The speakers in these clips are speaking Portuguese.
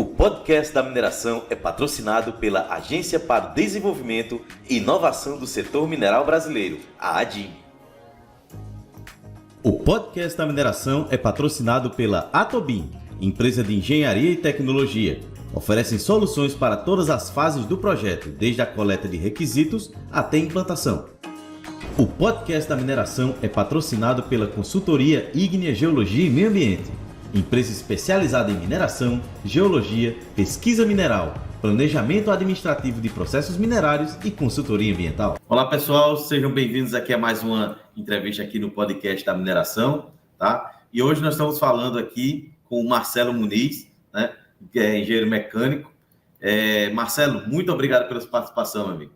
podcast da mineração é patrocinado pela Agência para o Desenvolvimento e Inovação do Setor Mineral Brasileiro, a ADIM. O podcast da mineração é patrocinado pela Atobin, empresa de engenharia e tecnologia. Oferecem soluções para todas as fases do projeto, desde a coleta de requisitos até a implantação. O podcast da mineração é patrocinado pela consultoria Ígnea Geologia e Meio Ambiente, empresa especializada em mineração, geologia, pesquisa mineral, planejamento administrativo de processos minerários e consultoria ambiental. Olá pessoal, sejam bem-vindos aqui a mais uma entrevista aqui no podcast da mineração, tá? E hoje nós estamos falando aqui com o Marcelo Muniz, né, que é engenheiro mecânico. Marcelo, muito obrigado pela sua participação, meu amigo.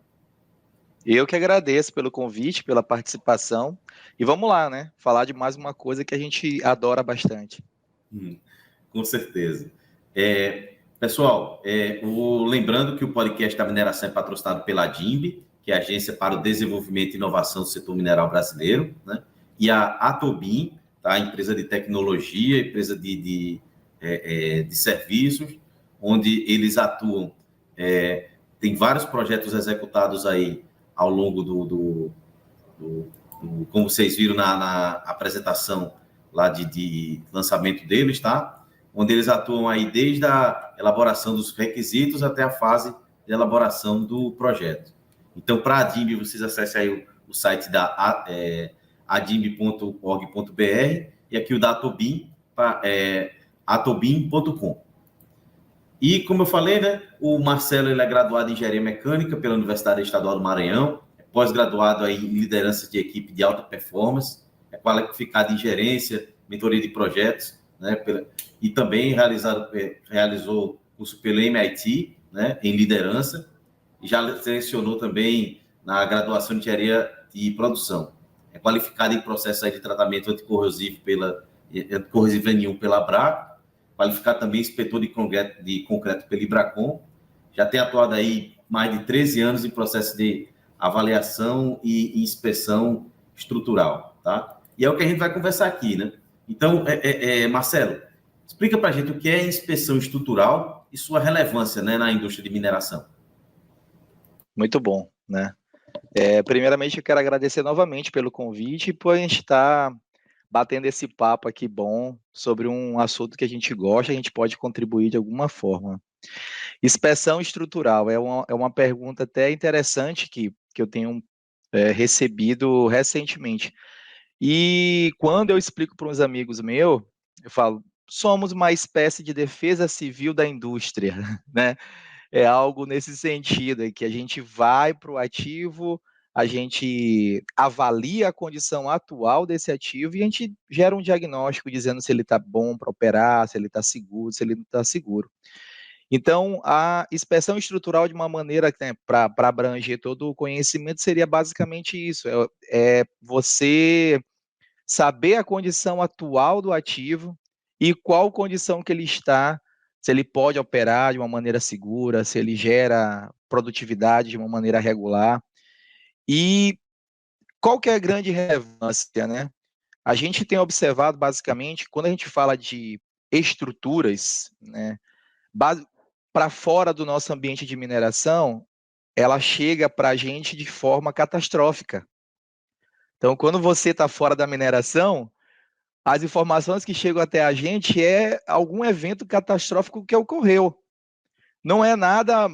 Eu que agradeço pelo convite, pela participação. E vamos lá, né? Falar de mais uma coisa que a gente adora bastante. Com certeza. Pessoal, lembrando que o podcast da mineração é patrocinado pela ADIMB, que é a Agência para o Desenvolvimento e Inovação do Setor Mineral Brasileiro, né? E a Atobin, tá? Empresa de tecnologia, empresa de serviços, onde eles atuam. Tem vários projetos executados aí ao longo como vocês viram na apresentação lá de lançamento deles, tá? Onde eles atuam aí desde a elaboração dos requisitos até a fase de elaboração do projeto. Então, para a ADIMB, vocês acessem aí o site da adimb.org.br e aqui o da Atobin, atobin.com. E, como eu falei, né, o Marcelo ele é graduado em Engenharia Mecânica pela Universidade Estadual do Maranhão, é pós-graduado aí em Liderança de Equipe de Alta Performance, é qualificado em Gerência, Mentoria de Projetos, né, e também realizou curso pelo MIT, né, em Liderança, e já selecionou também na graduação de Engenharia de Produção. É qualificado em processo aí de tratamento anticorrosivo N1 pela Abraco, qualificado também inspetor de concreto pelo Ibracon, já tem atuado aí mais de 13 anos em processo de avaliação e inspeção estrutural, tá? E é o que a gente vai conversar aqui, né? Então, Marcelo, explica para a gente o que é inspeção estrutural e sua relevância, né, na indústria de mineração. Muito bom, né? Primeiramente, eu quero agradecer novamente pelo convite e por a gente estar batendo esse papo aqui bom sobre um assunto que a gente gosta, a gente pode contribuir de alguma forma. Inspeção estrutural é uma pergunta até interessante que eu tenho recebido recentemente. E quando eu explico para uns amigos meus, eu falo, somos uma espécie de defesa civil da indústria, né? É algo nesse sentido, que a gente vai para o ativo, a gente avalia a condição atual desse ativo e a gente gera um diagnóstico dizendo se ele está bom para operar, se ele está seguro, se ele não está seguro. Então, a inspeção estrutural, de uma maneira, né, para abranger todo o conhecimento, seria basicamente isso: é você saber a condição atual do ativo e qual condição que ele está, se ele pode operar de uma maneira segura, se ele gera produtividade de uma maneira regular. E qual que é a grande relevância, né? A gente tem observado, basicamente, quando a gente fala de estruturas, né, para fora do nosso ambiente de mineração, ela chega para a gente de forma catastrófica. Então, quando você está fora da mineração, as informações que chegam até a gente é algum evento catastrófico que ocorreu. Não é nada,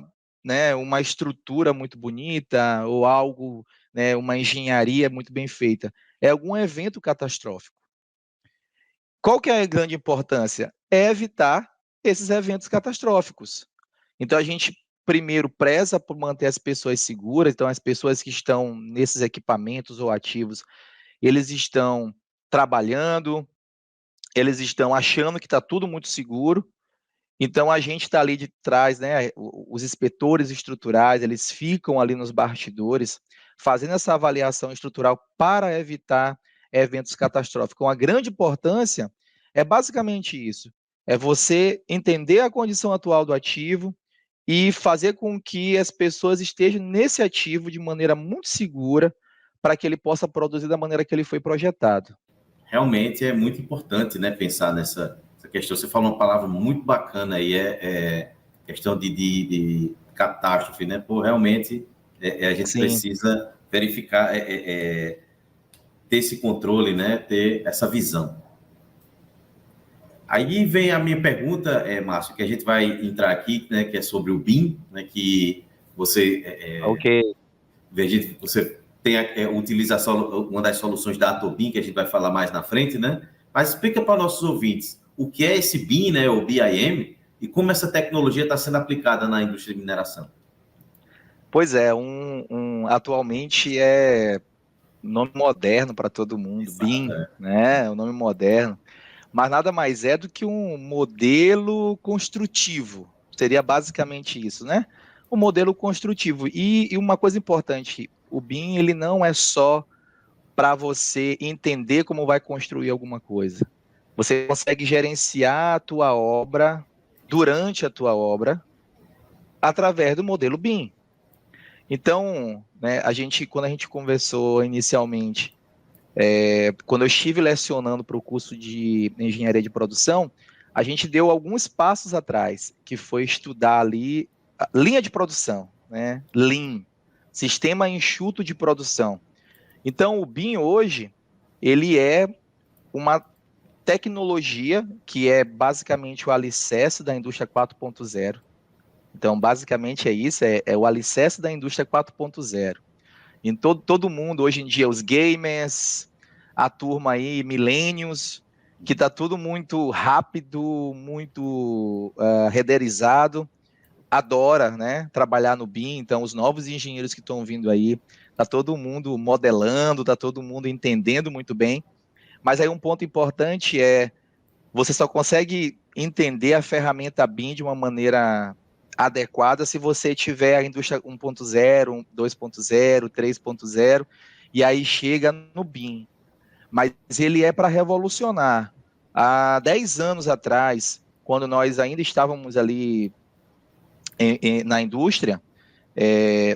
né, uma estrutura muito bonita ou algo, né, uma engenharia muito bem feita. É algum evento catastrófico. Qual que é a grande importância? É evitar esses eventos catastróficos. Então, a gente primeiro preza por manter as pessoas seguras. Então, as pessoas que estão nesses equipamentos ou ativos, eles estão trabalhando, eles estão achando que está tudo muito seguro. Então, a gente está ali de trás, né? Os inspetores estruturais, eles ficam ali nos bastidores, fazendo essa avaliação estrutural para evitar eventos catastróficos. A grande importância é basicamente isso: é você entender a condição atual do ativo e fazer com que as pessoas estejam nesse ativo de maneira muito segura para que ele possa produzir da maneira que ele foi projetado. Realmente é muito importante, né, pensar nessa essa questão. Você falou uma palavra muito bacana aí, questão de catástrofe, né? Pô, realmente a gente Sim. precisa verificar, ter esse controle, né? Ter essa visão. Aí vem a minha pergunta, Márcio, que a gente vai entrar aqui, né? Que é sobre o BIM, né? Que você Ok. você utiliza uma das soluções da Atobin, que a gente vai falar mais na frente, né? Mas explica para nossos ouvintes o que é esse BIM, né? O BIM, e como essa tecnologia está sendo aplicada na indústria de mineração. Pois é, atualmente é nome moderno para todo mundo, Exato, BIM, né? É um nome moderno, mas nada mais é do que um modelo construtivo. Seria basicamente isso, né? Um modelo construtivo. E uma coisa importante, o BIM ele não é só para você entender como vai construir alguma coisa. Você consegue gerenciar a tua obra durante a tua obra através do modelo BIM. Então, né, quando a gente conversou inicialmente, quando eu estive lecionando para o curso de engenharia de produção, a gente deu alguns passos atrás, que foi estudar ali a linha de produção, né? Lean, sistema enxuto de produção. Então, o BIM hoje, ele é uma tecnologia que é basicamente o alicerce da indústria 4.0. Então, basicamente é isso, é o alicerce da indústria 4.0. Em todo mundo, hoje em dia, os gamers, a turma aí, millennials, que está tudo muito rápido, muito renderizado, adora, né, trabalhar no BIM. Então, os novos engenheiros que estão vindo aí, está todo mundo modelando, está todo mundo entendendo muito bem. Mas aí um ponto importante você só consegue entender a ferramenta BIM de uma maneira adequada se você tiver a indústria 1.0, 2.0, 3.0, e aí chega no BIM. Mas ele é para revolucionar. Há 10 anos atrás, quando nós ainda estávamos ali na indústria,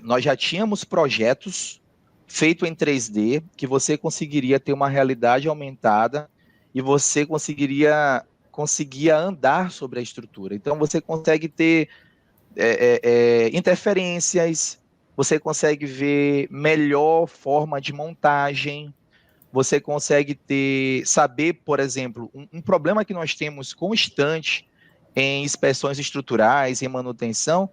nós já tínhamos projetos feitos em 3D que você conseguiria ter uma realidade aumentada e você conseguia andar sobre a estrutura. Então você consegue ter interferências, você consegue ver melhor forma de montagem, você consegue saber, por exemplo, um problema que nós temos constante em inspeções estruturais, em manutenção,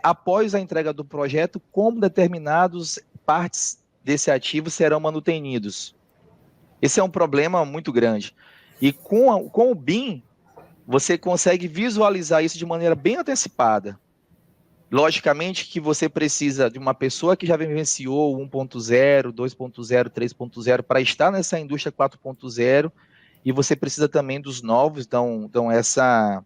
após a entrega do projeto, como determinadas partes desse ativo serão manutenidos. Esse é um problema muito grande. E com o BIM, você consegue visualizar isso de maneira bem antecipada. Logicamente que você precisa de uma pessoa que já vivenciou 1.0, 2.0, 3.0 para estar nessa indústria 4.0, e você precisa também dos novos, então essa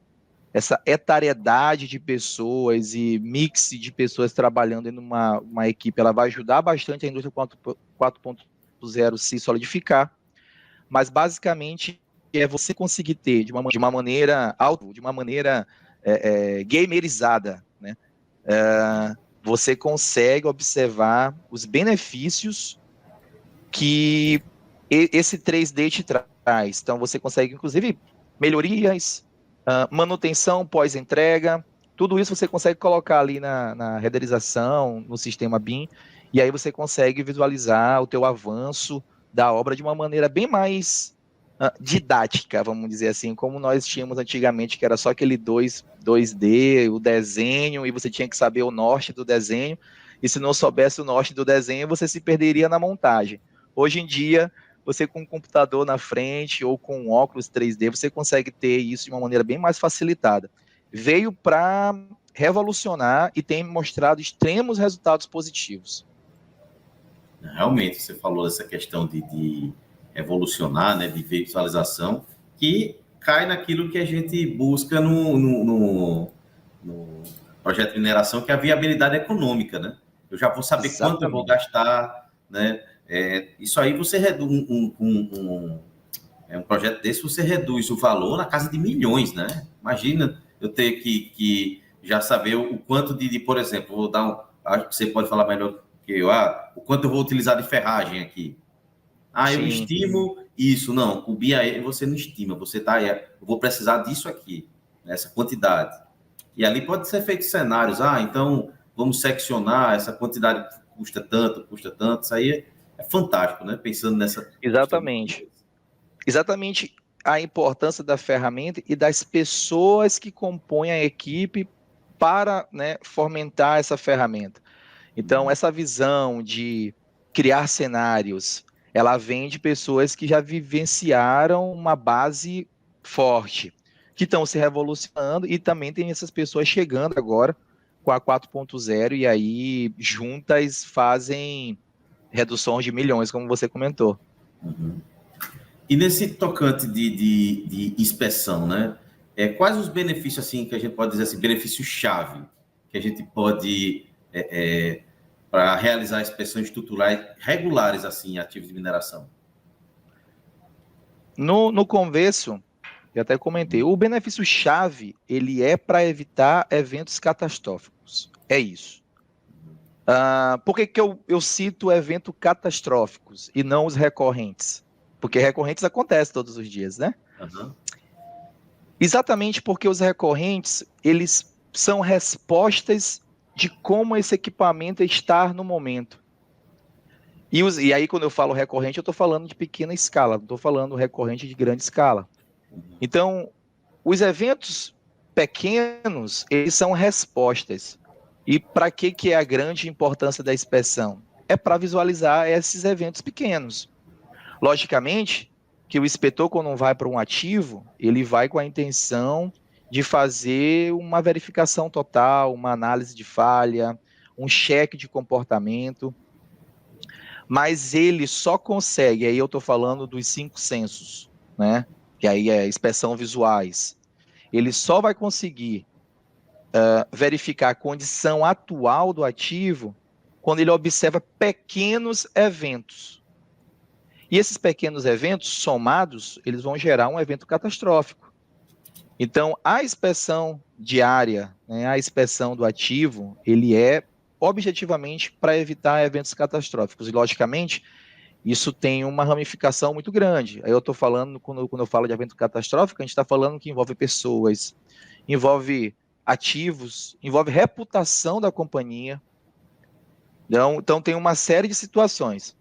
etariedade de pessoas e mix de pessoas trabalhando em uma equipe, ela vai ajudar bastante a indústria 4.0 se solidificar, mas basicamente é você conseguir ter de uma maneira gamerizada, né? Você consegue observar os benefícios que esse 3D te traz. Então, você consegue, inclusive, melhorias, manutenção pós-entrega, tudo isso você consegue colocar ali na renderização, no sistema BIM, e aí você consegue visualizar o teu avanço da obra de uma maneira bem mais didática, vamos dizer assim, como nós tínhamos antigamente, que era só aquele 2D, o desenho, e você tinha que saber o norte do desenho, e se não soubesse o norte do desenho, você se perderia na montagem. Hoje em dia, você com um computador na frente ou com um óculos 3D, você consegue ter isso de uma maneira bem mais facilitada. Veio para revolucionar e tem mostrado extremos resultados positivos. Realmente, você falou dessa questão de evolucionar, né, de visualização, que cai naquilo que a gente busca no projeto de mineração, que é a viabilidade econômica, né? Eu já vou saber quanto eu vou gastar, né? Isso aí você reduz um projeto desse, você reduz o valor na casa de milhões, né? Imagina eu ter que já saber o quanto por exemplo, vou dar acho que você pode falar melhor que eu, o quanto eu vou utilizar de ferragem aqui. Eu Sim. estimo Isso, não, com o BIM você não estima, você tá, eu vou precisar disso aqui, nessa quantidade. E ali pode ser feito cenários, então vamos seccionar, essa quantidade custa tanto, isso aí é fantástico, né? Pensando nessa questão de Exatamente. Exatamente a importância da ferramenta e das pessoas que compõem a equipe para, né, fomentar essa ferramenta. Então, essa visão de criar cenários, ela vem de pessoas que já vivenciaram uma base forte, que estão se revolucionando, e também tem essas pessoas chegando agora com a 4.0 e aí juntas fazem reduções de milhões, como você comentou. Uhum. E nesse tocante de inspeção, né? Quais os benefícios, assim, que a gente pode dizer assim, benefício-chave, que a gente pode, para realizar inspeções estruturais regulares, assim, em ativos de mineração? No começo, eu até comentei, o benefício-chave, ele é para evitar eventos catastróficos. É isso. Por que eu cito eventos catastróficos e não os recorrentes? Porque recorrentes acontecem todos os dias, né? Uhum. Exatamente porque os recorrentes, eles são respostas de como esse equipamento está no momento. E aí, quando eu falo recorrente, eu estou falando de pequena escala, não estou falando recorrente de grande escala. Então, os eventos pequenos, eles são respostas. E para que é a grande importância da inspeção? É para visualizar esses eventos pequenos. Logicamente, que o inspetor, quando vai para um ativo, ele vai com a intenção de fazer uma verificação total, uma análise de falha, um cheque de comportamento, mas ele só consegue, aí eu estou falando dos 5 sensos, né? Que aí é inspeção visuais. Ele só vai conseguir verificar a condição atual do ativo quando ele observa pequenos eventos. E esses pequenos eventos somados, eles vão gerar um evento catastrófico. Então, a inspeção diária, né, a inspeção do ativo, ele é objetivamente para evitar eventos catastróficos. E, logicamente, isso tem uma ramificação muito grande. Aí eu estou falando, quando eu falo de evento catastrófico, a gente está falando que envolve pessoas, envolve ativos, envolve reputação da companhia. Então tem uma série de situações.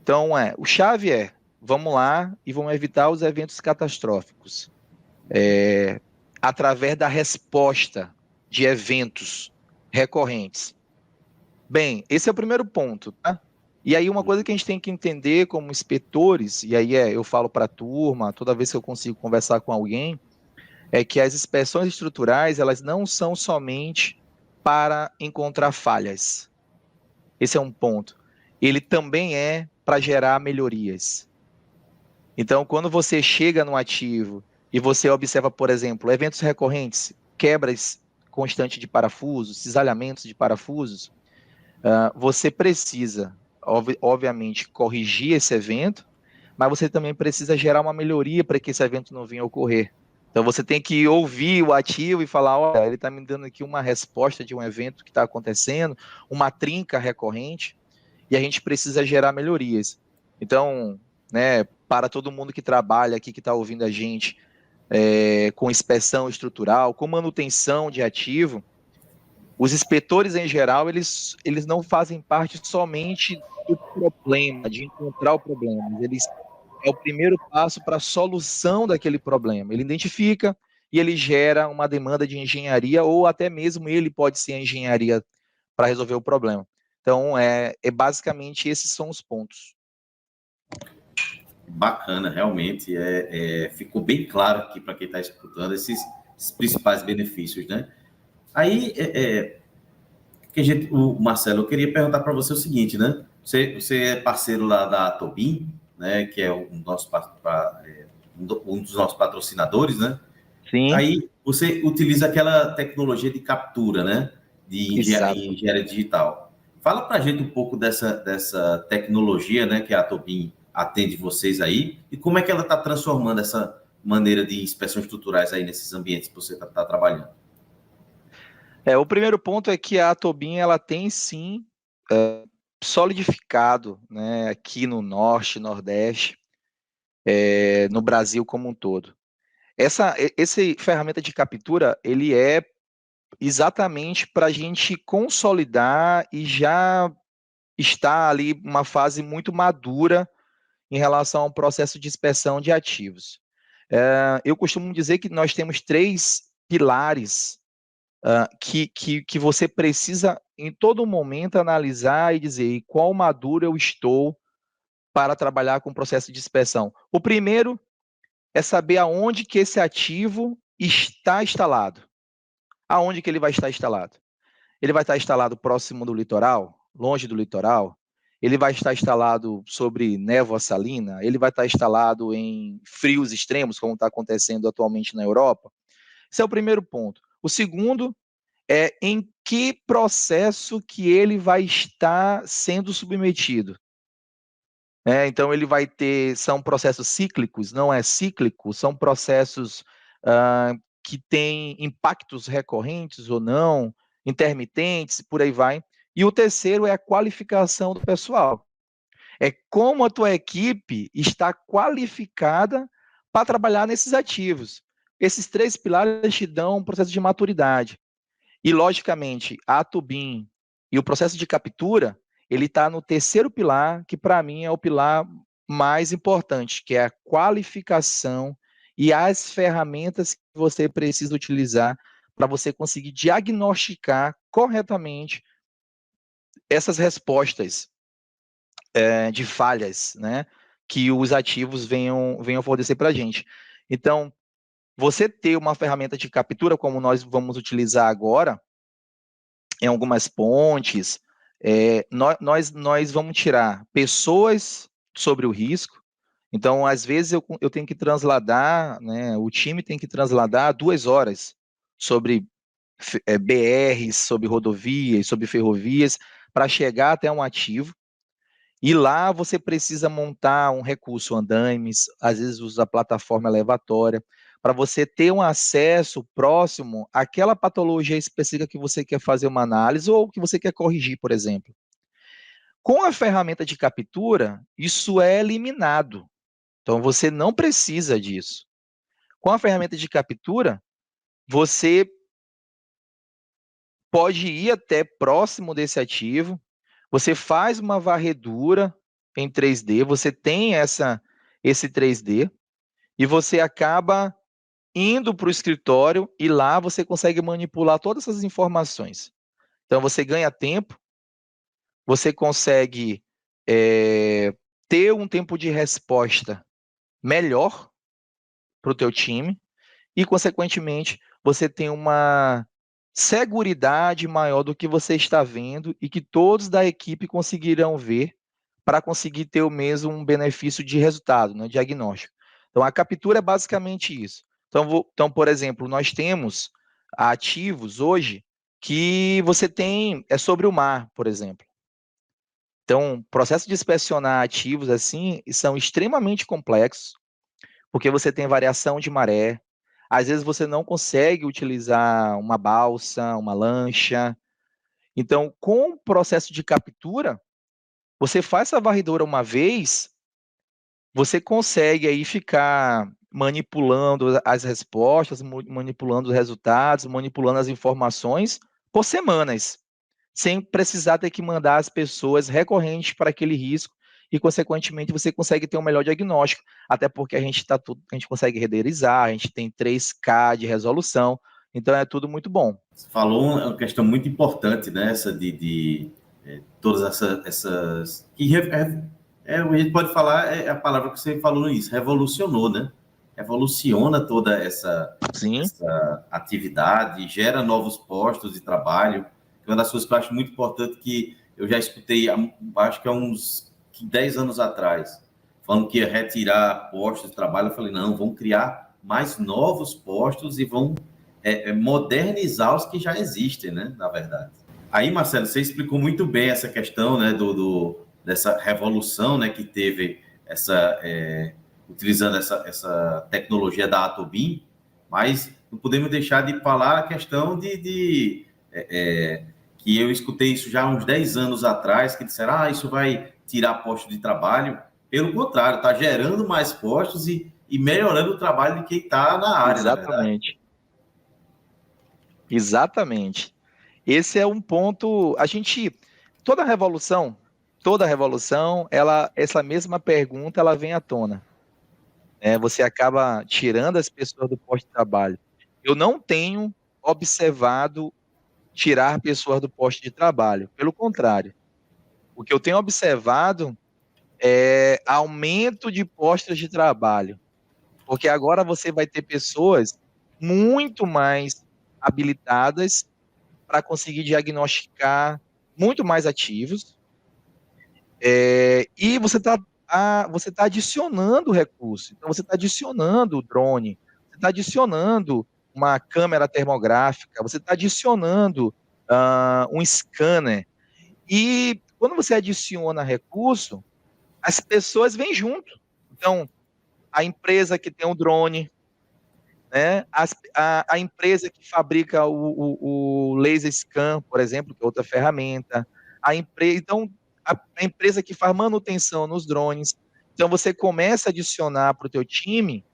Então, o chave vamos lá e vamos evitar os eventos catastróficos. Através da resposta de eventos recorrentes. Bem, esse é o primeiro ponto, tá? E aí uma coisa que a gente tem que entender como inspetores, e aí eu falo para a turma, toda vez que eu consigo conversar com alguém, é que as inspeções estruturais, elas não são somente para encontrar falhas. Esse é um ponto. Ele também é para gerar melhorias. Então, quando você chega no ativo e você observa, por exemplo, eventos recorrentes, quebras constantes de parafusos, cisalhamentos de parafusos, você precisa, obviamente, corrigir esse evento, mas você também precisa gerar uma melhoria para que esse evento não venha a ocorrer. Então, você tem que ouvir o ativo e falar, olha, ele está me dando aqui uma resposta de um evento que está acontecendo, uma trinca recorrente, e a gente precisa gerar melhorias. Então, né, para todo mundo que trabalha aqui, que está ouvindo a gente, com inspeção estrutural, com manutenção de ativo, os inspetores, em geral, eles não fazem parte somente do problema, de encontrar o problema. É o primeiro passo para a solução daquele problema. Ele identifica e ele gera uma demanda de engenharia, ou até mesmo ele pode ser a engenharia para resolver o problema. Então, basicamente esses são os pontos. Bacana, realmente. Ficou bem claro aqui para quem está escutando esses principais benefícios, né? Aí, o Marcelo, eu queria perguntar para você o seguinte, né? Você é parceiro lá da Atobin, né? Que é um dos nossos patrocinadores, né? Sim. Aí você utiliza aquela tecnologia de captura, né? De engenharia digital. Fala para a gente um pouco dessa tecnologia, né? Que a Atobin atende vocês aí e como é que ela está transformando essa maneira de inspeções estruturais aí nesses ambientes que você está trabalhando. O primeiro ponto é que a Atobin, ela tem sim solidificado, né, aqui no Norte, Nordeste, no Brasil como um todo. Essa ferramenta de captura, ele é exatamente para a gente consolidar e já estar ali uma fase muito madura em relação ao processo de inspeção de ativos. Eu costumo dizer que nós temos 3 pilares que você precisa, em todo momento, analisar e dizer qual maduro eu estou para trabalhar com o processo de inspeção. O primeiro é saber aonde que esse ativo está instalado. Aonde que ele vai estar instalado? Ele vai estar instalado próximo do litoral? Longe do litoral? Ele vai estar instalado sobre névoa salina? Ele vai estar instalado em frios extremos, como está acontecendo atualmente na Europa? Esse é o primeiro ponto. O segundo é em que processo que ele vai estar sendo submetido. Então, ele vai ter, são processos cíclicos, não é cíclico, são processos que têm impactos recorrentes ou não, intermitentes, por aí vai. E o terceiro é a qualificação do pessoal. É como a tua equipe está qualificada para trabalhar nesses ativos. Esses 3 pilares te dão um processo de maturidade. E, logicamente, a Tubin e o processo de captura, ele está no terceiro pilar, que para mim é o pilar mais importante, que é a qualificação e as ferramentas que você precisa utilizar para você conseguir diagnosticar corretamente essas respostas de falhas, né, que os ativos venham fornecer para a gente. Então, você ter uma ferramenta de captura, como nós vamos utilizar agora, em algumas pontes, nós vamos tirar pessoas sobre o risco. Então, às vezes, eu tenho que transladar, né, o time tem que transladar 2 horas sobre BRs, sobre rodovias, sobre ferrovias, para chegar até um ativo. E lá você precisa montar um recurso andaimes, às vezes usa a plataforma elevatória, para você ter um acesso próximo àquela patologia específica que você quer fazer uma análise ou que você quer corrigir, por exemplo. Com a ferramenta de captura, isso é eliminado. Então, você não precisa disso. Com a ferramenta de captura, você pode ir até próximo desse ativo, você faz uma varredura em 3D, você tem esse 3D, e você acaba indo para o escritório e lá você consegue manipular todas essas informações. Então, você ganha tempo, você consegue ter um tempo de resposta melhor para o teu time e, consequentemente, você tem uma seguridade maior do que você está vendo e que todos da equipe conseguirão ver para conseguir ter o mesmo benefício de resultado, né, diagnóstico. Então, a captura é basicamente isso. Então, por exemplo, nós temos ativos hoje que você tem, sobre o mar, por exemplo. Então, o processo de inspecionar ativos assim são extremamente complexos, porque você tem variação de maré, às vezes você não consegue utilizar uma balsa, uma lancha. Então, com o processo de captura, você faz essa varredura uma vez, você consegue aí ficar manipulando as respostas, manipulando os resultados, manipulando as informações por semanas, sem precisar ter que mandar as pessoas recorrentes para aquele risco e, consequentemente, você consegue ter um melhor diagnóstico, até porque a gente consegue renderizar, a gente tem 3K de resolução, então é tudo muito bom. Você falou uma questão muito importante, né? Essa de todas essas que a gente pode falar a palavra que você falou nisso, revolucionou, né? Revoluciona toda essa atividade, gera novos postos de trabalho. Uma das coisas que eu acho muito importante que eu já escutei, acho que há uns 10 anos atrás, falando que ia retirar postos de trabalho. Eu falei, não, vão criar mais novos postos e vão modernizar os que já existem, né? Na verdade. Aí, Marcelo, você explicou muito bem essa questão, né, dessa revolução, né, que teve utilizando essa tecnologia da Atobin, mas não podemos deixar de falar a questão que eu escutei isso já há uns 10 anos atrás, que disseram, isso vai tirar posto de trabalho. Pelo contrário, está gerando mais postos e melhorando o trabalho de quem está na área, na verdade. Exatamente. Exatamente. Esse é um ponto. Toda revolução, essa mesma pergunta, ela vem à tona. Você acaba tirando as pessoas do posto de trabalho. Eu não tenho observado tirar pessoas do posto de trabalho. Pelo contrário, o que eu tenho observado é aumento de postos de trabalho. Porque agora você vai ter pessoas muito mais habilitadas para conseguir diagnosticar muito mais ativos, e você tá adicionando recurso. Então, você está adicionando o drone, você está adicionando uma câmera termográfica, você está adicionando um scanner. E quando você adiciona recurso, as pessoas vêm junto. Então, a empresa que tem um drone, né? A empresa que fabrica o laser scan, por exemplo, que é outra ferramenta, então, a empresa que faz manutenção nos drones. Então, você começa a adicionar para o teu time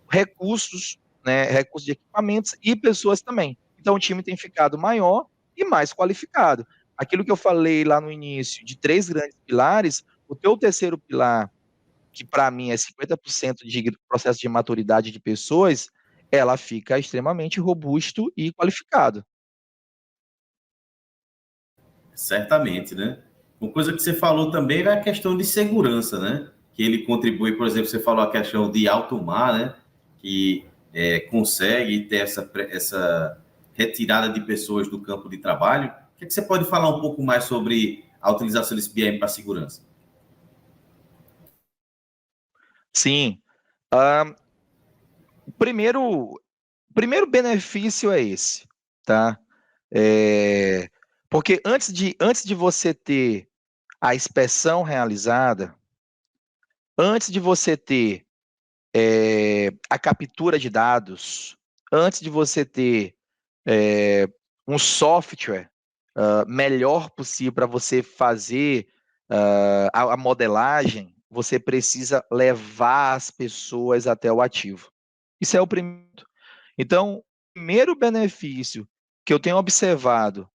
recursos, né, recursos de equipamentos e pessoas também. Então, o time tem ficado maior e mais qualificado. Aquilo que eu falei lá no início, de 3 grandes pilares, o teu terceiro pilar, que para mim é 50% de processo de maturidade de pessoas, ela fica extremamente robusto e qualificado. Certamente, né? Uma coisa que você falou também é a questão de segurança, né? Que ele contribui, por exemplo, você falou a questão de alto mar, né? Que consegue ter essa retirada de pessoas do campo de trabalho. O que você pode falar um pouco mais sobre a utilização desse BIM para segurança? Sim. O primeiro benefício é esse, tá? Porque antes de você ter a inspeção realizada, antes de você ter a captura de dados, antes de você ter um software melhor possível para você fazer a modelagem, você precisa levar as pessoas até o ativo. Isso é o primeiro. Então, o primeiro benefício que eu tenho observado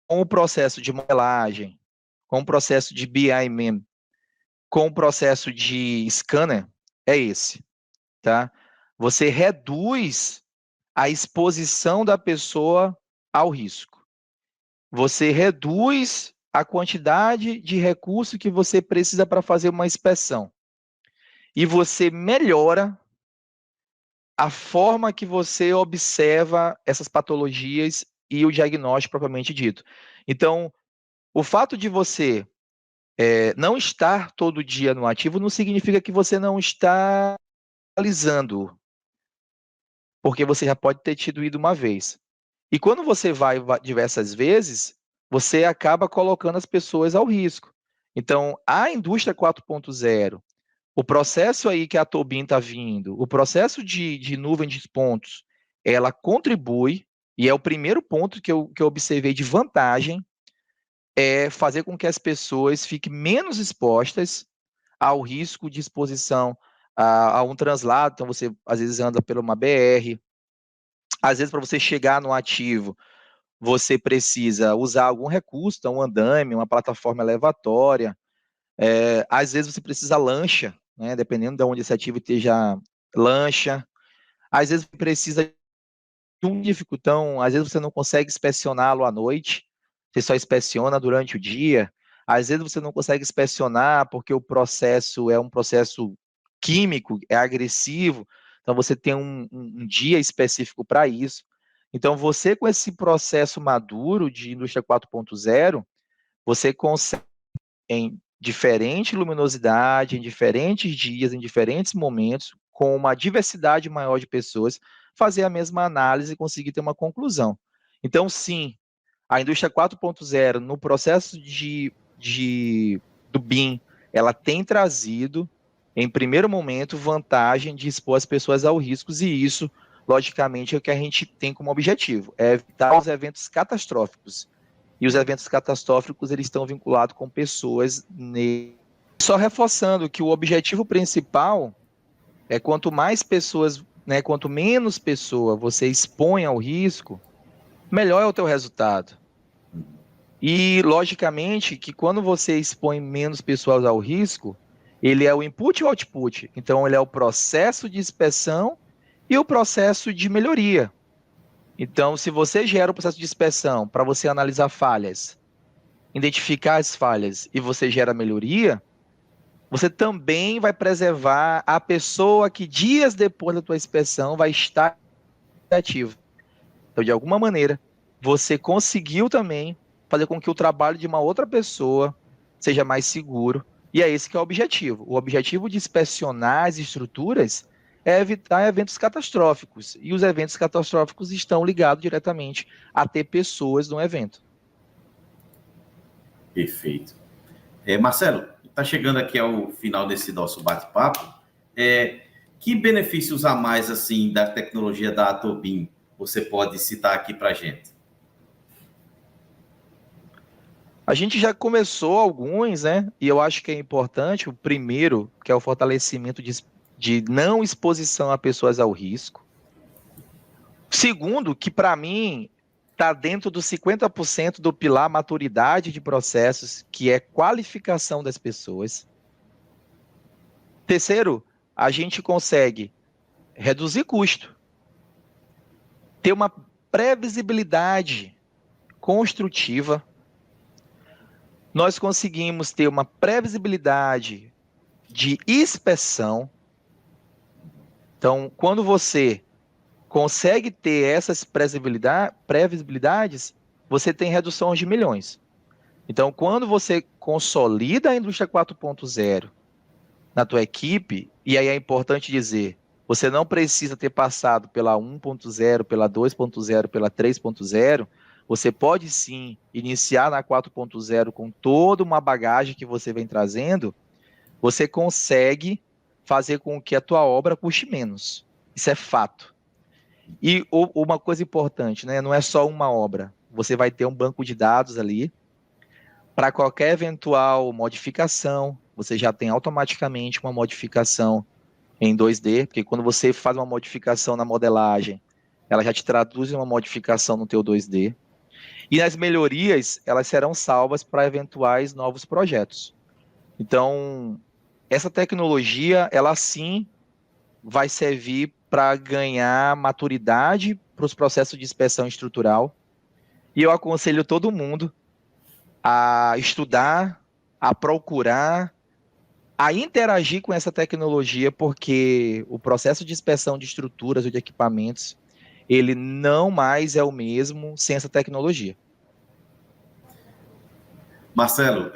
com o processo de modelagem, com o processo de BIM, com o processo de scanner, é esse, tá? Você reduz a exposição da pessoa ao risco. Você reduz a quantidade de recurso que você precisa para fazer uma inspeção. E você melhora a forma que você observa essas patologias e o diagnóstico propriamente dito. Então, o fato de você não estar todo dia no ativo não significa que você não está analisando, porque você já pode ter tido ido uma vez. E quando você vai diversas vezes, você acaba colocando as pessoas ao risco. Então, a indústria 4.0, o processo aí que a Tobin está vindo, o processo de nuvem de pontos, ela contribui, e é o primeiro ponto que eu observei de vantagem, é fazer com que as pessoas fiquem menos expostas ao risco de exposição a um translado. Então, você às vezes anda por uma BR, às vezes para você chegar no ativo, você precisa usar algum recurso, então um andame, uma plataforma elevatória, às vezes você precisa lancha, né, dependendo de onde esse ativo esteja, lancha, às vezes você precisa de um dífico, então às vezes você não consegue inspecioná-lo à noite, você só inspeciona durante o dia, às vezes você não consegue inspecionar porque o processo é um processo químico, é agressivo, então você tem um dia específico para isso. Então, você com esse processo maduro de indústria 4.0, você consegue, em diferente luminosidade, em diferentes dias, em diferentes momentos, com uma diversidade maior de pessoas, fazer a mesma análise e conseguir ter uma conclusão. Então, sim, a indústria 4.0, no processo do BIM, ela tem trazido, em primeiro momento, vantagem de expor as pessoas aos riscos, e isso, logicamente, é o que a gente tem como objetivo, é evitar os eventos catastróficos. E os eventos catastróficos, eles estão vinculados com pessoas Só reforçando que o objetivo principal é quanto mais pessoas, né, quanto menos pessoa você expõe ao risco, melhor é o teu resultado. E, logicamente, que quando você expõe menos pessoas ao risco, ele é o input e o output. Então, ele é o processo de inspeção e o processo de melhoria. Então, se você gera o processo de inspeção para você analisar falhas, identificar as falhas e você gera melhoria, você também vai preservar a pessoa que dias depois da tua inspeção vai estar ativa. Então, de alguma maneira, você conseguiu também fazer com que o trabalho de uma outra pessoa seja mais seguro. E é esse que é o objetivo. O objetivo de inspecionar as estruturas é evitar eventos catastróficos. E os eventos catastróficos estão ligados diretamente a ter pessoas no evento. Perfeito. Marcelo, está chegando aqui ao final desse nosso bate-papo. Que benefícios a mais assim da tecnologia da Atobin você pode citar aqui para a gente? A gente já começou alguns, né? E eu acho que é importante. O primeiro, que é o fortalecimento de não exposição a pessoas ao risco. Segundo, que para mim está dentro dos 50% do pilar maturidade de processos, que é qualificação das pessoas. Terceiro, a gente consegue reduzir custo, ter uma previsibilidade construtiva. Nós conseguimos ter uma previsibilidade de inspeção. Então, quando você consegue ter essas previsibilidades, você tem redução de milhões. Então, quando você consolida a indústria 4.0 na tua equipe, e aí é importante dizer, você não precisa ter passado pela 1.0, pela 2.0, pela 3.0, você pode sim iniciar na 4.0 com toda uma bagagem que você vem trazendo, você consegue fazer com que a tua obra custe menos. Isso é fato. E uma coisa importante, né? Não é só uma obra. Você vai ter um banco de dados ali para qualquer eventual modificação. Você já tem automaticamente uma modificação em 2D, porque quando você faz uma modificação na modelagem, ela já te traduz uma modificação no teu 2D. E as melhorias, elas serão salvas para eventuais novos projetos. Então, essa tecnologia, ela sim vai servir para ganhar maturidade para os processos de inspeção estrutural. E eu aconselho todo mundo a estudar, a procurar, a interagir com essa tecnologia, porque o processo de inspeção de estruturas ou de equipamentos, ele não mais é o mesmo sem essa tecnologia. Marcelo,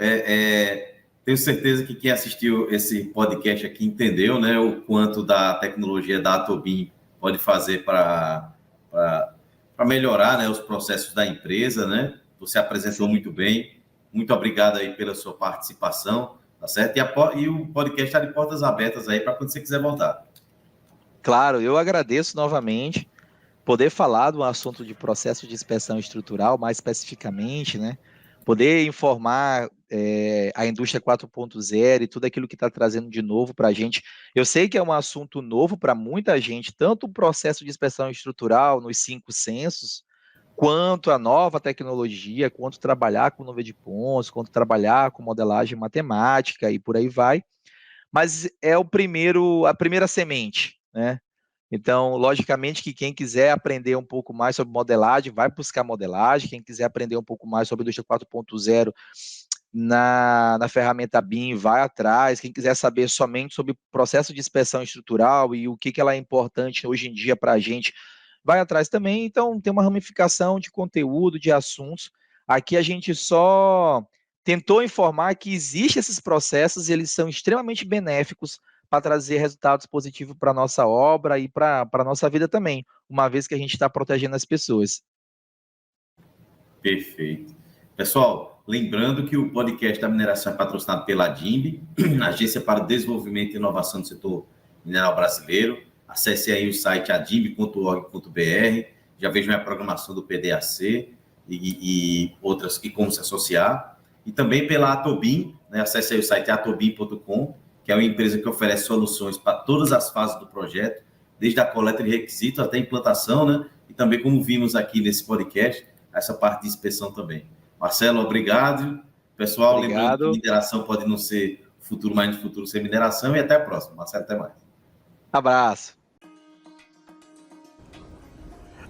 tenho certeza que quem assistiu esse podcast aqui entendeu, né, o quanto da tecnologia da Atobin pode fazer para melhorar, né, os processos da empresa, né? Você apresentou muito bem. Muito obrigado aí pela sua participação, tá certo? E o podcast está de portas abertas aí para quando você quiser voltar. Claro, eu agradeço novamente poder falar do assunto de processo de inspeção estrutural, mais especificamente, né? Poder informar a indústria 4.0 e tudo aquilo que está trazendo de novo para a gente. Eu sei que é um assunto novo para muita gente, tanto o processo de inspeção estrutural nos 5 sensos, quanto a nova tecnologia, quanto trabalhar com nuvem de pontos, quanto trabalhar com modelagem matemática e por aí vai. Mas é a primeira semente, né? Então, logicamente que quem quiser aprender um pouco mais sobre modelagem, vai buscar modelagem. Quem quiser aprender um pouco mais sobre a indústria 4.0 na ferramenta BIM, vai atrás. Quem quiser saber somente sobre o processo de inspeção estrutural e o que ela é importante hoje em dia para a gente, vai atrás também. Então, tem uma ramificação de conteúdo, de assuntos. Aqui a gente só tentou informar que existem esses processos e eles são extremamente benéficos para trazer resultados positivos para a nossa obra e para a nossa vida também, uma vez que a gente está protegendo as pessoas. Perfeito. Pessoal, lembrando que o podcast da mineração é patrocinado pela DIMB, Agência para o Desenvolvimento e Inovação do Setor Mineral Brasileiro. Acesse aí o site adimb.org.br, já vejam a programação do PDAC e outras, e como se associar. E também pela Atobin, né? Acesse aí o site atobin.com, que é uma empresa que oferece soluções para todas as fases do projeto, desde a coleta de requisitos até a implantação, né? E também, como vimos aqui nesse podcast, essa parte de inspeção também. Marcelo, obrigado. Pessoal, lembrando que mineração pode não ser futuro, mas no futuro ser mineração. E até a próxima. Marcelo, até mais. Abraço.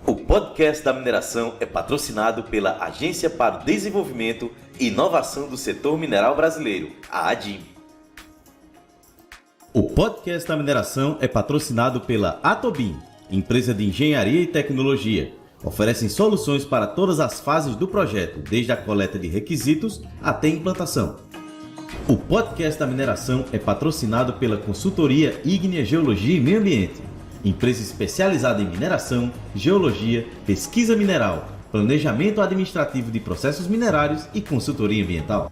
O podcast da mineração é patrocinado pela Agência para o Desenvolvimento e Inovação do Setor Mineral Brasileiro, a ADIM. O podcast da mineração é patrocinado pela Atobin, empresa de engenharia e tecnologia. Oferecem soluções para todas as fases do projeto, desde a coleta de requisitos até a implantação. O podcast da mineração é patrocinado pela consultoria Ígnea Geologia e Meio Ambiente, empresa especializada em mineração, geologia, pesquisa mineral, planejamento administrativo de processos minerários e consultoria ambiental.